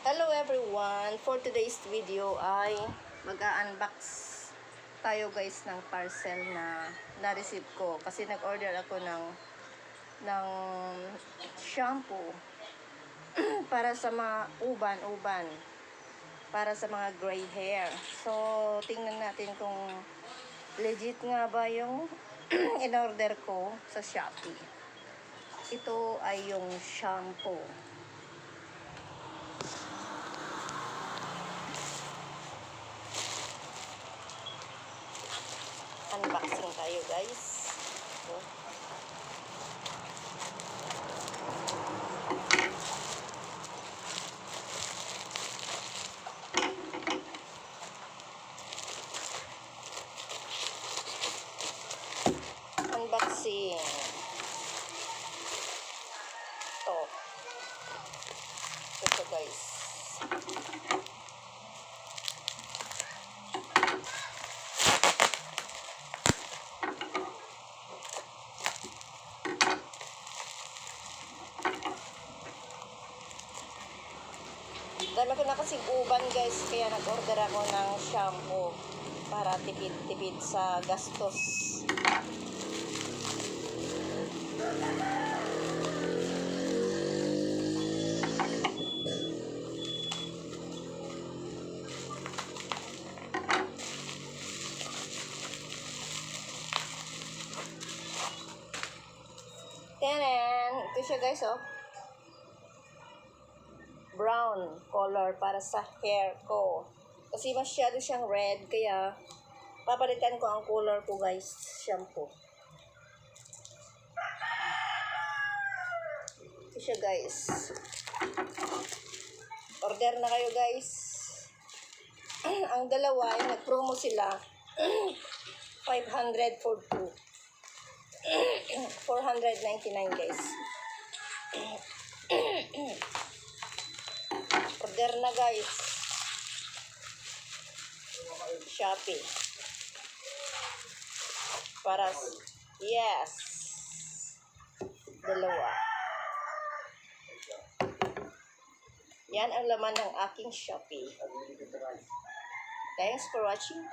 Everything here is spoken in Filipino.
Hello everyone! For today's video ay mag-unbox tayo guys ng parcel na na-receive ko. Kasi nag-order ako ng shampoo para sa mga uban, para sa mga gray hair. So, tingnan natin kung legit nga ba yung in-order ko sa Shopee. Ito ay yung shampoo. Unboxing tayo guys. So, unboxing. Ito guys. Dami ko na kasing uban guys, kaya nag-order ako ng shampoo para tipid-tipid sa gastos. Tanan! Ito siya guys, oh. Brown color para sa hair ko. Kasi masyado siyang red, kaya papalitan ko ang color ko guys, shampoo. Ito siya guys. Order na kayo guys. Ang dalawa, yung nag-promo sila, 500 for 2. 499 guys. Order na guys. Shopee. Para, yes. Dalawa. Yan ang laman ng aking Shopee. Thanks for watching.